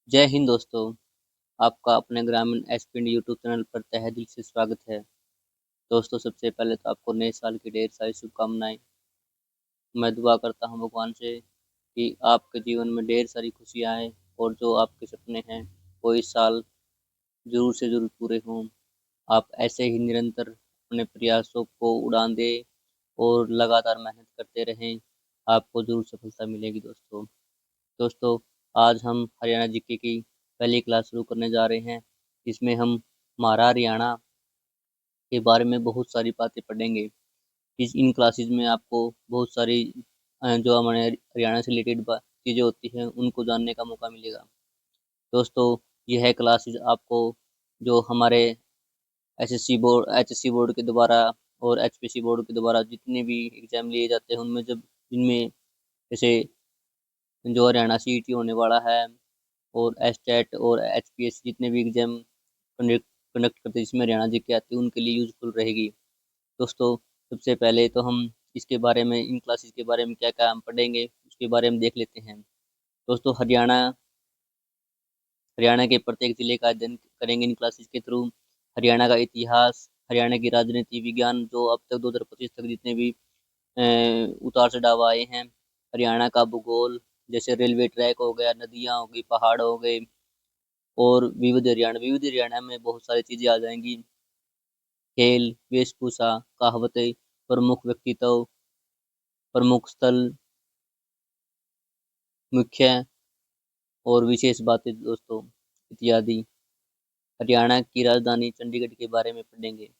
जय हिंद दोस्तों। आपका अपने ग्रामीण एसपीएन यूट्यूब चैनल पर तहे दिल से स्वागत है। दोस्तों, सबसे पहले तो आपको नए साल की ढेर सारी शुभकामनाएं। मैं दुआ करता हूं भगवान से कि आपके जीवन में ढेर सारी खुशियां आए और जो आपके सपने हैं वो इस साल जरूर से जरूर पूरे हों। आप ऐसे ही निरंतर अपने प्रयासों को उड़ान दें और लगातार मेहनत करते रहें। आपको जरूर सफलता मिलेगी दोस्तों। दोस्तों, आज हम हरियाणा जीके की पहली क्लास शुरू करने जा रहे हैं। इसमें हम हमारा हरियाणा के बारे में बहुत सारी बातें पढ़ेंगे। इस इन क्लासेस में आपको बहुत सारी जो हमारे हरियाणा से रिलेटेड चीज़ें होती हैं उनको जानने का मौका मिलेगा। दोस्तों, यह क्लासेस आपको जो हमारे एचएससी बोर्ड के द्वारा और एचपीसी बोर्ड के द्वारा जितने भी एग्जाम लिए जाते हैं उनमें जब इनमें जैसे जो हरियाणा सीईटी होने वाला है और एस्टेट और एचपीएस जितने भी एग्जाम कंडक्ट कंडक्ट करते हैं जिसमें हरियाणा जीके आती है उनके लिए यूजफुल रहेगी। दोस्तों, सबसे पहले तो हम इसके बारे में इन क्लासेस के बारे में क्या क्या हम पढ़ेंगे उसके बारे में देख लेते हैं। दोस्तों, हरियाणा के प्रत्येक जिले का अध्ययन करेंगे इन क्लासेस के थ्रू। हरियाणा का इतिहास, हरियाणा की राजनीति विज्ञान जो अब तक 2025 तक जितने भी उतार चढ़ाव आए हैं। हरियाणा का भूगोल, जैसे रेलवे ट्रैक हो गया, नदियाँ हो गई, पहाड़ हो गए और विविध हरियाणा में बहुत सारी चीजें आ जाएंगी। खेल, वेशभूषा, कहावतें, प्रमुख व्यक्तित्व, प्रमुख स्थल, मुख्य और विशेष बातें दोस्तों इत्यादि। हरियाणा की राजधानी चंडीगढ़ के बारे में पढ़ेंगे।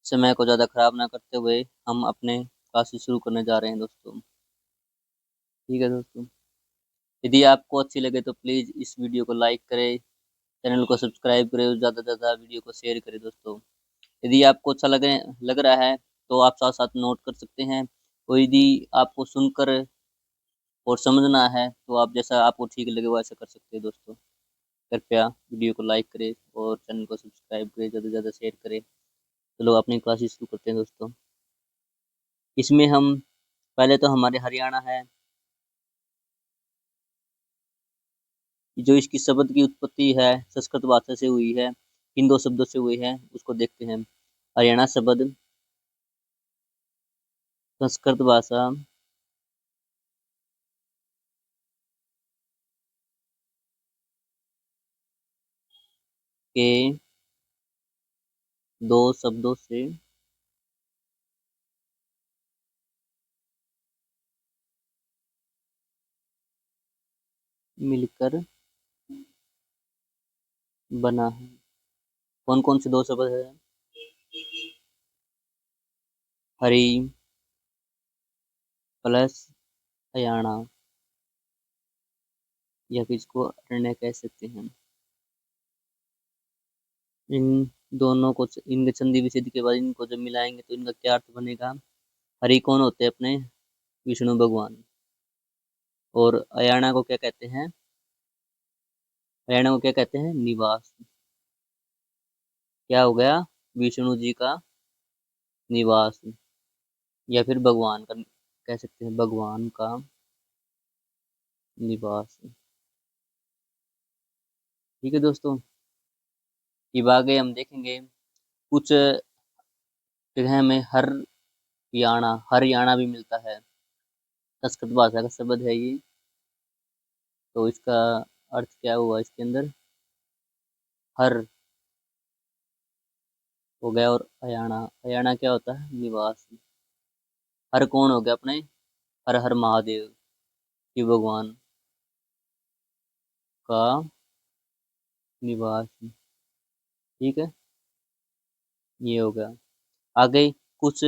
समय को ज़्यादा खराब ना करते हुए हम अपने क्लासेस शुरू करने जा रहे हैं दोस्तों। ठीक है दोस्तों, यदि आपको अच्छी लगे तो प्लीज़ इस वीडियो को लाइक करें, चैनल को सब्सक्राइब करें और ज़्यादा से ज़्यादा वीडियो को शेयर करें दोस्तों। यदि आपको अच्छा लग रहा है तो आप साथ साथ नोट कर सकते हैं, और यदि आपको सुनकर और समझना है तो आप जैसा आपको ठीक लगे वो ऐसा कर सकते हैं दोस्तों। कृपया वीडियो को लाइक करें और चैनल को सब्सक्राइब करें, ज़्यादा से ज़्यादा शेयर करें। चलो अपनी क्लासेस शुरू करते हैं दोस्तों। इसमें हम पहले तो हमारे हरियाणा है, जो इसकी शब्द की उत्पत्ति है संस्कृत भाषा से हुई है, इन दो शब्दों से हुई है उसको देखते हैं। हरियाणा शब्द संस्कृत भाषा के दो शब्दों से मिलकर बना है। कौन कौन से दो शब्द है? हरि प्लस हरियाणा, या फिर इसको अरण्य कह सकते हैं। इन दोनों को इनके संधि विच्छेद के बाद इनको जब मिलाएंगे तो इनका क्या अर्थ बनेगा? हरि कौन होते हैं अपने? विष्णु भगवान। और हरियाणा को क्या कहते हैं? हरियाणा को क्या कहते हैं? निवास। क्या हो गया? विष्णु जी का निवास, या फिर भगवान का कह सकते हैं, भगवान का निवास। ठीक है दोस्तों, ये आगे हम देखेंगे कुछ जगह में हरियाणा भी मिलता है। संस्कृत भाषा का शब्द है ये, तो इसका अर्थ क्या हुआ इसके अंदर? हर हो गया, और हरियाणा, हरियाणा क्या होता है? निवास। हर कौन हो गया अपने? हर हर महादेव, शिव भगवान का निवास। ठीक है, ये हो गया। आगे कुछ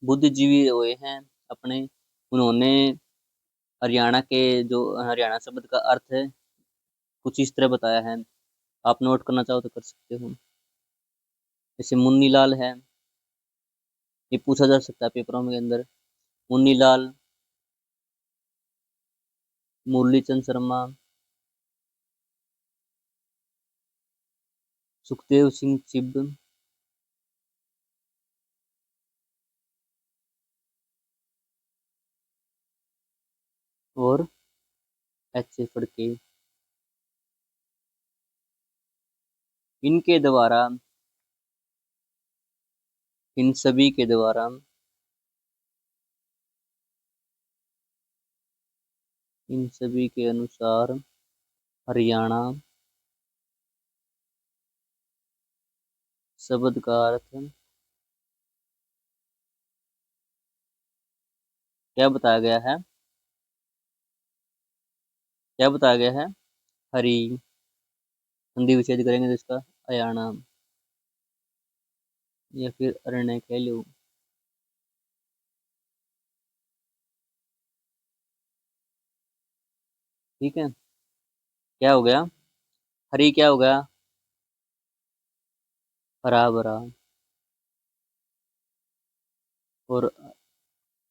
बुद्धिजीवी हुए हैं अपने, उन्होंने हरियाणा के जो हरियाणा शब्द का अर्थ है कुछ इस तरह बताया है। आप नोट करना चाहो तो कर सकते हो। जैसे मुन्नी लाल है, ये पूछा जा सकता है पेपरों के अंदर। मुन्नी लाल, मुरलीचंद शर्मा, सुखदेव सिंह चिब, और ऐसे फड़के इनके द्वारा, इन सभी के द्वारा इन सभी के अनुसार हरियाणा शब्द का अर्थ क्या बताया गया है? क्या बताया गया है? हरि, संधि विच्छेद करेंगे तो इसका हरियाणा, या फिर अरण्य कह लो। ठीक है, क्या हो गया? हरी क्या हो गया? हरा भरा। और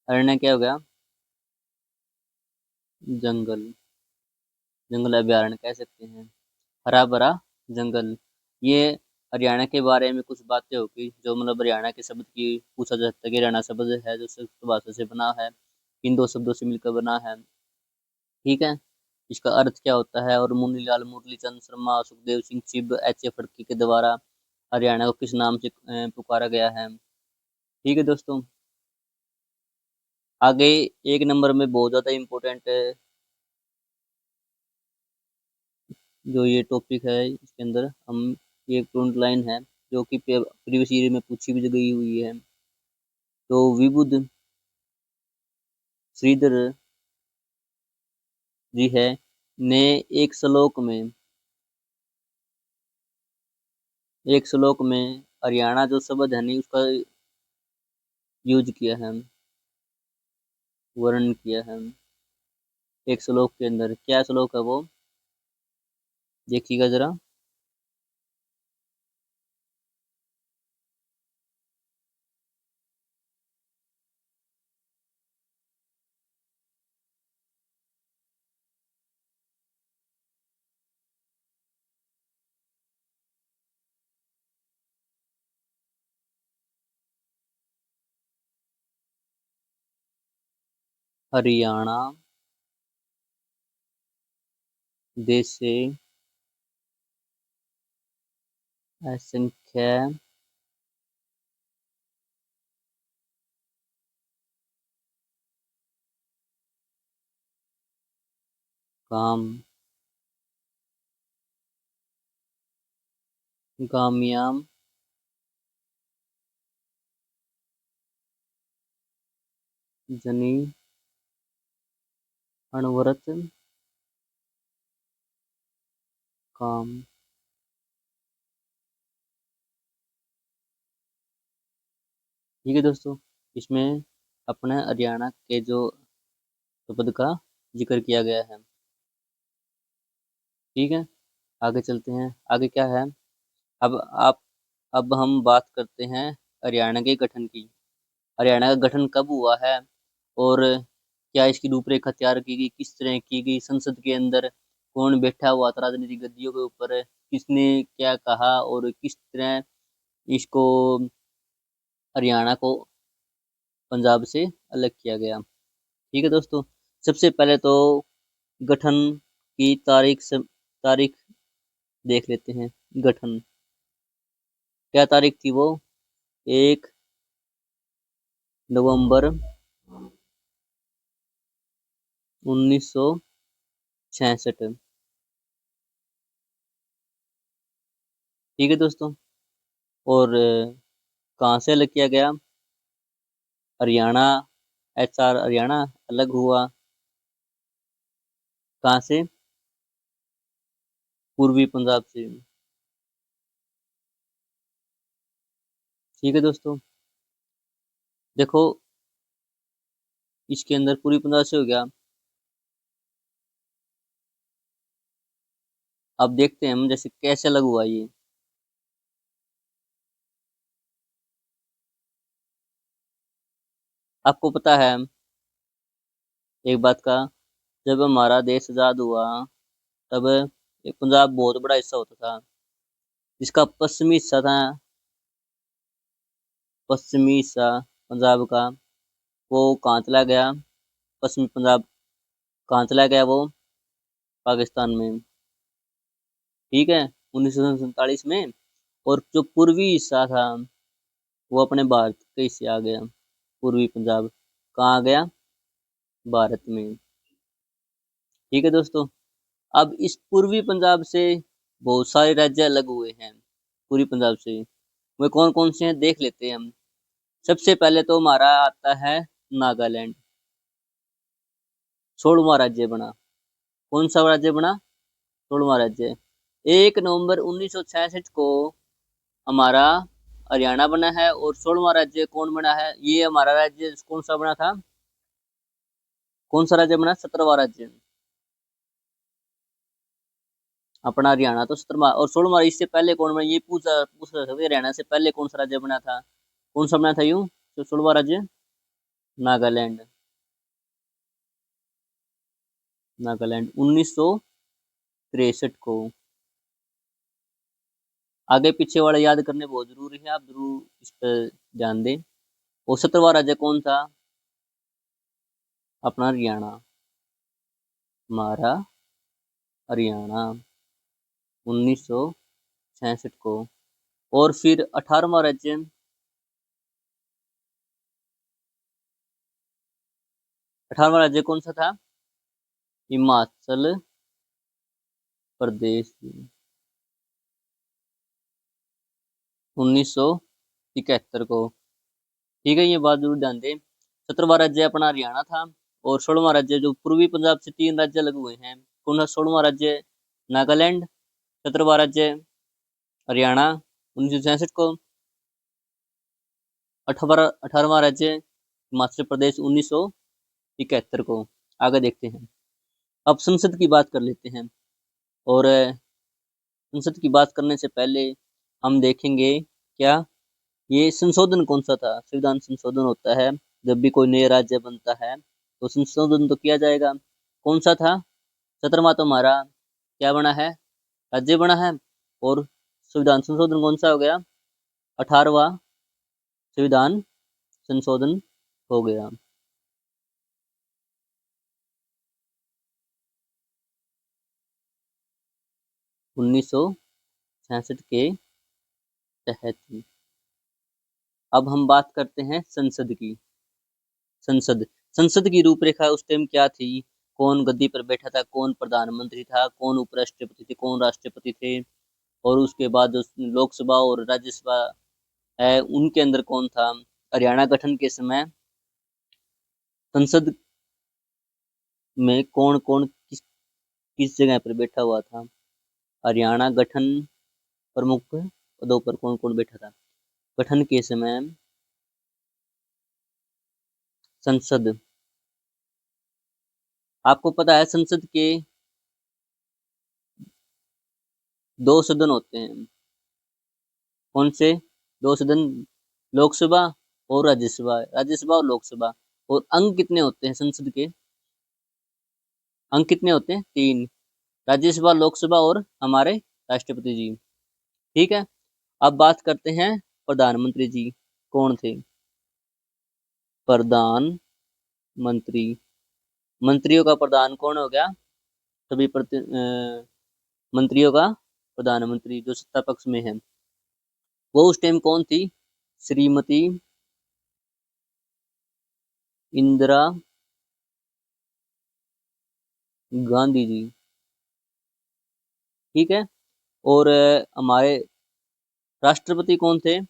अरण्य क्या हो गया? जंगल, जंगल अभयारण्य कह सकते हैं। हरा भरा जंगल। ये हरियाणा के बारे में कुछ बातें होगी जो मतलब हरियाणा के शब्द की पूछा जा सकता है कि हरियाणा शब्द है जो संस्कृत भाषा से बना है, इन दो शब्दों से मिलकर बना है। ठीक है, इसका अर्थ क्या होता है? और मुनीलाल मुरलीचंद शर्मा, सुखदेव सिंह चिब, एच ए फड़के के द्वारा हरियाणा को किस नाम से पुकारा गया है? ठीक है दोस्तों, आगे एक नंबर में बहुत ज्यादा इम्पोर्टेंट जो ये टॉपिक है, इसके अंदर हम ये फ्रंट लाइन है जो कि प्रीवियस ईयर में पूछी भी गई हुई है। तो विबुध श्रीधर जी है ने एक श्लोक में, एक श्लोक में हरियाणा जो शब्द है नहीं उसका यूज किया है, वर्णन किया है एक श्लोक के अंदर। क्या श्लोक है वो? देखिएगा जरा। हरियाणा देशे असंख्य काम गाम्याम जनी अनवरत काम। ठीक है दोस्तों, इसमें अपने हरियाणा के जो शब्द का जिक्र किया गया है। ठीक है, आगे चलते हैं। आगे क्या है? अब आप अब हम बात करते हैं हरियाणा के गठन की। हरियाणा का गठन कब हुआ है और क्या इसकी रूपरेखा तैयार की गई, किस तरह की गई, संसद के अंदर कौन बैठा हुआ था राजनीतिक गद्दियों के ऊपर, किसने क्या कहा और किस तरह इसको, हरियाणा को पंजाब से अलग किया गया। ठीक है दोस्तों, सबसे पहले तो गठन की तारीख देख लेते हैं। गठन क्या तारीख थी वो? 1 नवंबर 1966। ठीक है दोस्तों, और कहाँ से अलग किया गया? हरियाणा, HR हरियाणा अलग हुआ कहाँ से? पूर्वी पंजाब से। ठीक है दोस्तों, देखो इसके अंदर पूर्वी पंजाब से हो गया। अब देखते हैं हम जैसे कैसे अलग हुआ ये। आपको पता है एक बात का, जब हमारा देश आजाद हुआ तब एक पंजाब बहुत बड़ा हिस्सा होता था, जिसका पश्चिमी हिस्सा था, पश्चिमी हिस्सा पंजाब का, वो कहाँ चला गया? पश्चिमी पंजाब कहाँ चला गया वो? पाकिस्तान में, ठीक है, 1947 में। और जो पूर्वी हिस्सा था वो अपने भारत के हिस्से आ गया। पूर्वी पंजाब कहाँ आ गया? भारत में। ठीक है दोस्तों, अब इस पूर्वी पंजाब से बहुत सारे राज्य अलग हुए हैं। पूर्वी पंजाब से वे कौन कौन से हैं देख लेते हैं हम। सबसे पहले तो हमारा आता है नागालैंड, 16वां राज्य बना। कौन सा राज्य बना? 16वां राज्य। 1 नवंबर 1966 को हमारा हरियाणा बना है। और 16वां राज्य कौन बना है? ये हमारा राज्य कौन सा बना था? कौन सा राज्य बना? 17वां राज्य अपना हरियाणा तो 17वां। और 16वां इससे पहले कौन बना? ये पूछ सकते हरियाणा से पहले कौन सा राज्य बना था? कौन सा बना था यूं तो 16वां राज्य? नागालैंड। नागालैंड 1963 को। आगे पीछे वाला याद करने बहुत जरूरी है, आप जरूर इस पर ध्यान दें। और 17वां राज्य कौन था? अपना हरियाणा, हमारा हरियाणा 1966 को। और फिर 18वां राज्य, 18वां राज्य कौन सा था? हिमाचल प्रदेश 1971 को। ठीक है, ये बात जरूर ध्यान दें। 17वां राज्य अपना हरियाणा था। और 16वां राज्य जो पूर्वी पंजाब से 3 राज्य अलग हुए हैं, कौन सा? 16वां राज्य नागालैंड, 17वां राज्य हरियाणा 1966 को, 18वां राज्य हिमाचल प्रदेश 1971 को। आगे देखते हैं। अब संसद की बात कर लेते हैं। और संसद की बात करने से पहले हम देखेंगे क्या ये संशोधन कौन सा था। संविधान संशोधन होता है जब भी कोई नया राज्य बनता है तो संशोधन तो किया जाएगा। कौन सा था? 17वां तो हमारा क्या बना है? राज्य बना है। और संविधान संशोधन कौन सा हो गया? 18वां संविधान संशोधन हो गया। उन्नीस सौ छियासठ के तहत। अब हम बात करते हैं संसद की। संसद संसद की रूपरेखा उस टाइम क्या थी? कौन गद्दी पर बैठा था? कौन प्रधानमंत्री था? कौन उपराष्ट्रपति थे? कौन राष्ट्रपति थे? और उसके बाद जो लोकसभा और राज्यसभा है उनके अंदर कौन था? हरियाणा गठन के समय संसद में कौन कौन किस जगह पर बैठा हुआ था? हरियाणा गठन प्रमुख पदों पर कौन कौन बैठा था गठन के समय? संसद, आपको पता है संसद के 2 सदन होते हैं। कौन से 2 सदन? लोकसभा और राज्यसभा, राज्यसभा और लोकसभा। और अंग कितने होते हैं संसद के? अंग कितने होते हैं? 3। राज्यसभा, लोकसभा और हमारे राष्ट्रपति जी। ठीक है, अब बात करते हैं प्रधानमंत्री जी कौन थे। प्रधानमंत्री, मंत्रियों का प्रधान कौन हो गया? सभी मंत्रियों का प्रधानमंत्री जो सत्ता पक्ष में है। वो उस टाइम कौन थी? श्रीमती इंदिरा गांधी जी। ठीक है, और हमारे राष्ट्रपति कौन थे?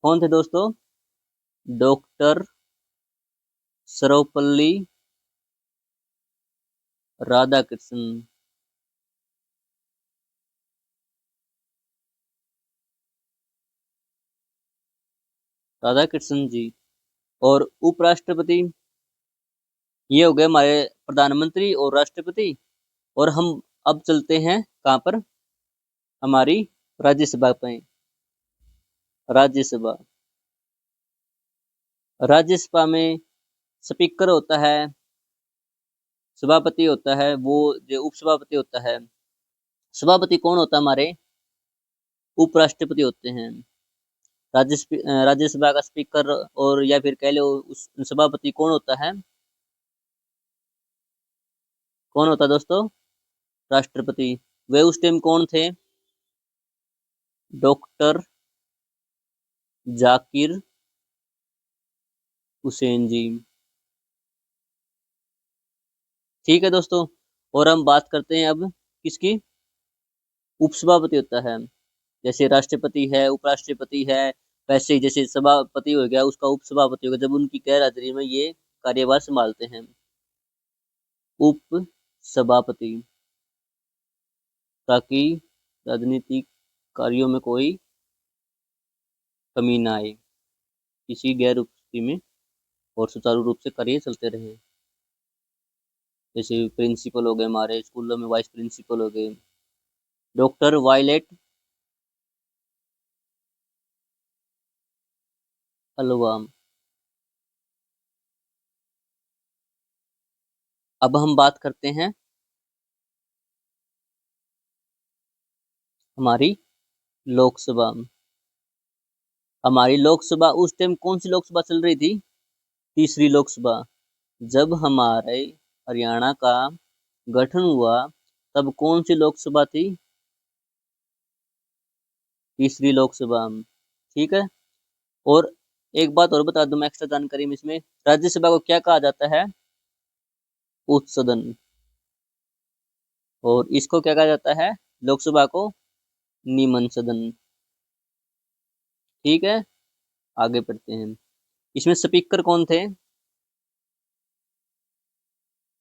कौन थे दोस्तों? डॉक्टर सर्वपल्ली राधाकृष्णन। राधाकृष्णन जी। और उपराष्ट्रपति ये हो गए हमारे प्रधानमंत्री और राष्ट्रपति। और हम अब चलते हैं कहाँ पर? हमारी राज्यसभा पे। राज्यसभा, राज्यसभा में स्पीकर होता है, सभापति होता है, वो जो उपसभापति होता है। सभापति कौन होता है? हमारे उपराष्ट्रपति होते हैं। राज्यसभा का स्पीकर और या फिर कह लो उस सभापति कौन होता है? कौन होता है दोस्तों? राष्ट्रपति। वे उस टाइम कौन थे? डॉक्टर जाकिर हुसैन जी। ठीक है दोस्तों। और हम बात करते हैं अब किसकी? उपसभापति होता है। जैसे राष्ट्रपति है, उपराष्ट्रपति है, वैसे ही जैसे सभापति हो गया उसका उपसभापति हो गया, जब उनकी गैर हाजिरी में ये कार्यभार संभालते हैं। उप सभापति, ताकि राजनीतिक कार्यों में कोई कमी ना आए, किसी गैर उपस्थिति में, और सुचारू रूप से कार्य चलते रहे। जैसे प्रिंसिपल हो गए, हमारे स्कूलों में वाइस प्रिंसिपल हो गए। डॉक्टर वायलेट अलवाम। अब हम बात करते हैं हमारी लोकसभा। हमारी लोकसभा उस टाइम कौन सी लोकसभा चल रही थी? तीसरी लोकसभा। जब हमारे हरियाणा का गठन हुआ तब कौन सी लोकसभा थी? तीसरी लोकसभा। ठीक है। और एक बात और बता दूं मैं, एक्स्ट्रा जानकारी में इसमें, राज्यसभा को क्या कहा जाता है? उच्च सदन। और इसको क्या कहा जाता है? लोकसभा को निम्न सदन। ठीक है। आगे बढ़ते हैं। इसमें स्पीकर कौन थे?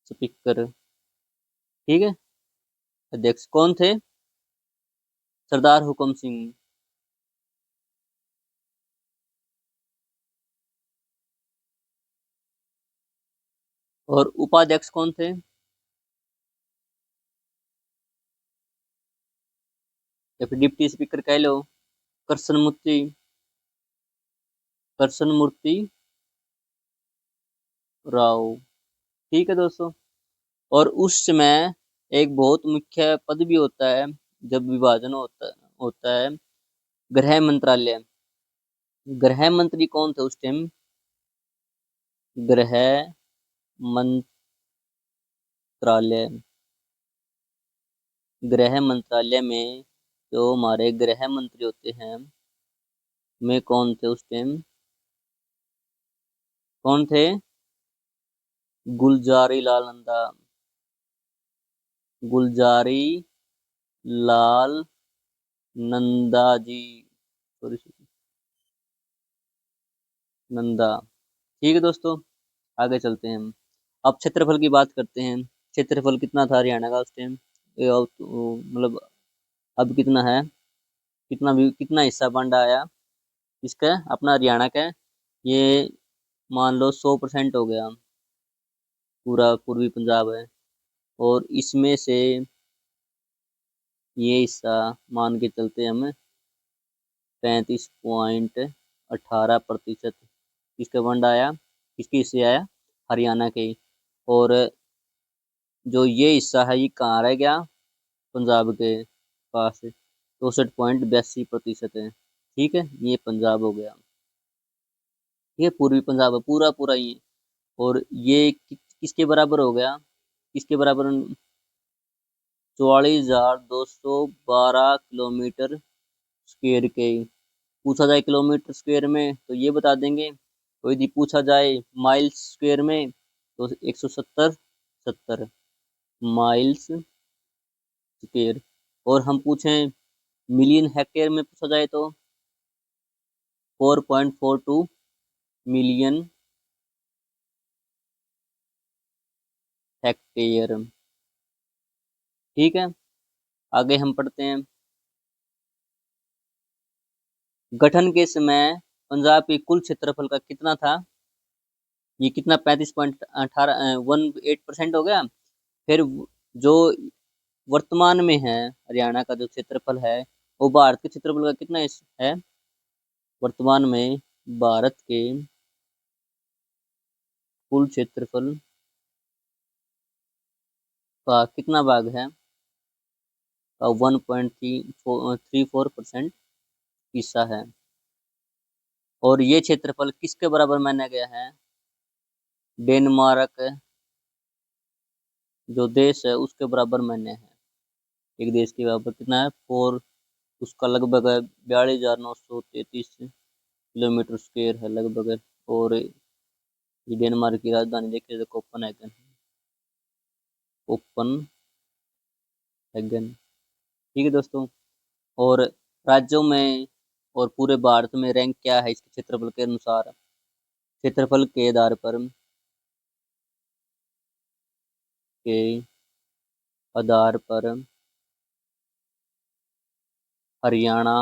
स्पीकर। ठीक है। अध्यक्ष कौन थे? सरदार हुकम सिंह। और उपाध्यक्ष कौन थे? या फिर डिप्टी स्पीकर कह लो, करसन मूर्ति। करसन मूर्ति राव। ठीक है दोस्तों। और उस समय एक बहुत मुख्य पद भी होता है जब विभाजन होता है, गृह मंत्रालय। गृह मंत्री कौन थे उस टाइम? गृह मंत्रालय। गृह मंत्रालय में जो हमारे गृह मंत्री होते हैं, में कौन थे उस टाइम? कौन थे? गुलजारी लाल नंदा। गुलजारी लाल नंदा जी। सॉरी, नंदा। ठीक है दोस्तों। आगे चलते हैं हम। अब क्षेत्रफल की बात करते हैं। क्षेत्रफल कितना था हरियाणा का उस टाइम? मतलब अब कितना है? कितना हिस्सा बंट आया इसका, अपना हरियाणा का? ये मान लो 100% हो गया, पूरा पूर्वी पंजाब है। और इसमें से ये हिस्सा मान के चलते हैं हम 35.18%। किसका फंड आया? किसके हिस्से आया? हरियाणा के। और जो ये हिस्सा है ये कहाँ रह गया? पंजाब के पास। 64.82% है। ठीक है, ये पंजाब हो गया। ये पूर्वी पंजाब है पूरा पूरा ये। और ये किसके बराबर हो गया? किसके बराबर? 44,212 किलोमीटर स्क्वेयर के। पूछा जाए किलोमीटर स्क्वायर में तो ये बता देंगे, तो यदि पूछा जाए माइल्स स्क्वायर में तो 170 माइल्स स्क्वायर। और हम पूछें मिलियन हेक्टेयर में पूछा जाए तो 4.42 मिलियन हेक्टेयर। ठीक है। आगे हम पढ़ते हैं। गठन के समय पंजाब के कुल क्षेत्रफल का कितना था? ये कितना? 35.18 हो गया। फिर जो वर्तमान में है हरियाणा का जो क्षेत्रफल है, वो भारत के क्षेत्रफल का कितना है? वर्तमान में भारत के कुल क्षेत्रफल का कितना भाग है? 1.34% हिस्सा है। और ये क्षेत्रफल किसके बराबर माना गया है? डेनमार्क जो देश है उसके बराबर महीने हैं। एक देश के बराबर कितना है? 4। उसका लगभग है 42,933 किलोमीटर स्क्वायर है लगभग। और ये डेनमार्क की राजधानी देखिए तो कोपनहेगन। कोपनहेगन। ठीक है दोस्तों। और राज्यों में और पूरे भारत में रैंक क्या है इसके क्षेत्रफल के अनुसार? क्षेत्रफल के आधार पर के आधार पर हरियाणा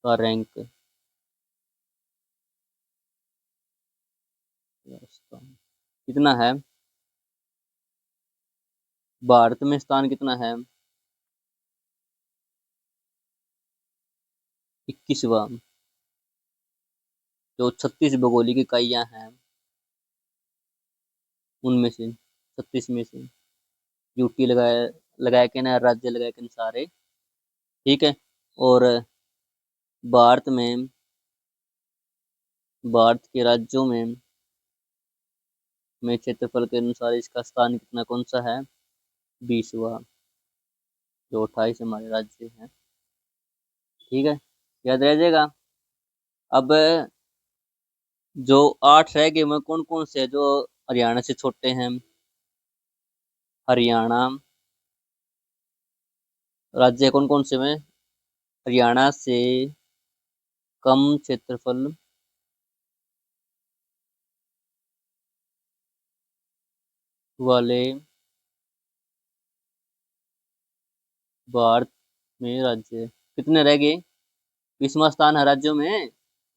का रैंक कितना है? भारत में स्थान कितना है? 21वां। जो 36 भौगोलिक इकाइयां हैं उनमें से 36 में से यूटी लगाए लगाए के ना, राज्य लगाए के न सारे। ठीक है। और भारत में भारत के राज्यों में क्षेत्रफल के अनुसार इसका स्थान कितना कौन सा है? 20वां। जो 28 हमारे राज्य हैं। ठीक है, याद रह जाएगा। अब जो 8 रह गए में कौन कौन से है जो हरियाणा से छोटे हैं? हरियाणा राज्य कौन कौन से में हरियाणा से कम क्षेत्रफल वाले भारत में राज्य कितने रह गए? 20वां स्थान है राज्यों में,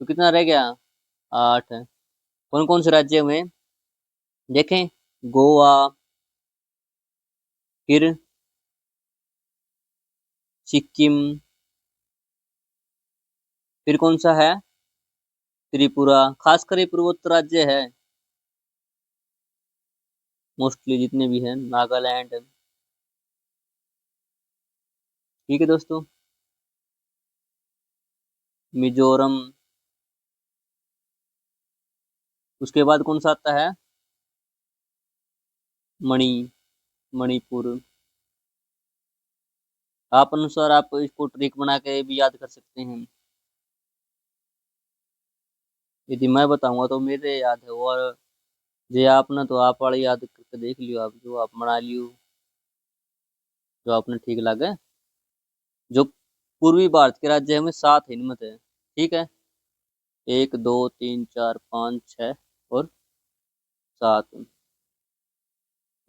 तो कितना रह गया? 8 है। कौन कौन से राज्य में देखें? गोवा, फिर सिक्किम, फिर कौन सा है? त्रिपुरा। खासकर ये पूर्वोत्तर राज्य है, मोस्टली जितने भी हैं। नागालैंड। ठीक है दोस्तों। मिजोरम। उसके बाद कौन सा आता है? मणि मणिपुर। आप अनुसार आप इसको ट्रिक बना के भी याद कर सकते हैं। यदि मैं बताऊंगा तो मेरे याद है, और जे आप ना तो आप वाले याद करके देख लियो, आप जो आप बना लियो, जो आपने ठीक लगे। जो पूर्वी भारत के राज्य में 7 हिनमत है। ठीक है, 1 2 3 4 5 6 और 7।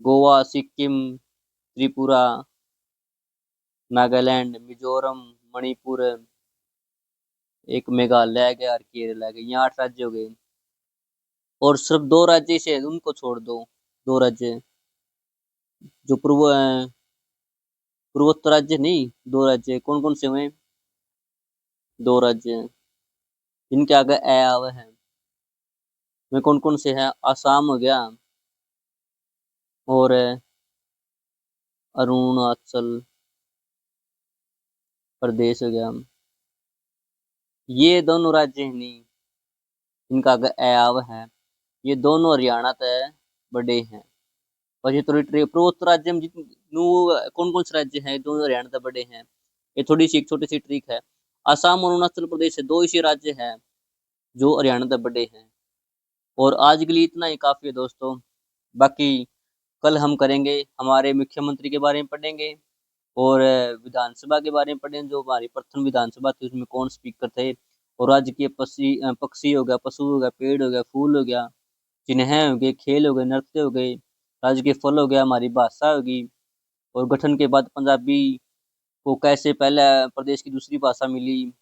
गोवा, सिक्किम, त्रिपुरा, नागालैंड, मिजोरम, मणिपुर, एक मेघालय गया और केरला गया। यहाँ 8 राज्य हो गए। और सिर्फ 2 राज्य से उनको छोड़ दो। 2 राज्य जो पूर्वोत्तर राज्य नहीं, 2 राज्य कौन कौन से हुए? 2 राज्य जिनके आगे ए आवे हैं वे कौन कौन से हैं? आसाम हो गया और अरुणाचल प्रदेश हो गया। ये दोनों राज्य हैं नहीं, इनका आगे ए आवे है। ये दोनों हरियाणा तय बड़े हैं। और ये थोड़ी पूर्वोत्तर राज्य में कौन कौन से राज्य हैं दोनों हरियाणा तय बड़े हैं? ये थोड़ी सी एक छोटी सी ट्रिक है। असम और अरुणाचल प्रदेश से 2 ऐसे राज्य हैं जो हरियाणा तय बड़े हैं। और आज के लिए इतना ही काफी है दोस्तों। बाकी कल हम करेंगे, हमारे मुख्यमंत्री के बारे में पढ़ेंगे और विधानसभा के बारे में पढ़ेंगे। जो हमारी प्रथम विधानसभा थी उसमें कौन स्पीकर थे। और राज्य के पक्षी हो गया, पशु हो गया, पेड़ हो गया, फूल हो गया, चिन्ह हो गए, खेल हो गए, नृत्य हो गए, राज्य के फल हो गया, हमारी भाषा होगी। और गठन के बाद पंजाबी को कैसे पहले प्रदेश की दूसरी भाषा मिली,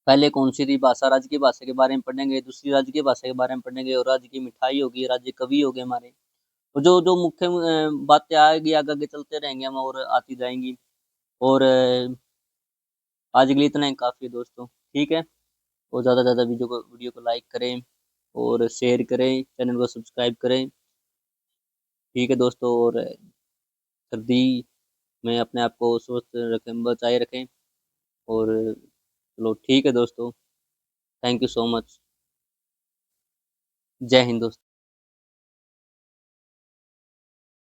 पहले कौन सी थी भाषा, राज्य की भाषा के बारे में पढ़ेंगे, दूसरी राज्य की भाषा के बारे में पढ़ेंगे। और राज्य की मिठाई होगी, राज्य कवि हो गए हमारे। और जो जो मुख्य बातें आएगी आगे आगे चलते रहेंगे हम और आती जाएंगी। और आज के लिए इतना ही काफ़ी है दोस्तों। ठीक है, और ज़्यादा से ज़्यादा वीडियो को लाइक करें और शेयर करें, चैनल को सब्सक्राइब करें। ठीक है दोस्तों। और सर्दी में अपने आप को स्वस्थ रखें, बचाए रखें। और चलो ठीक है दोस्तों, थैंक यू सो मच। जय हिंद दोस्तों।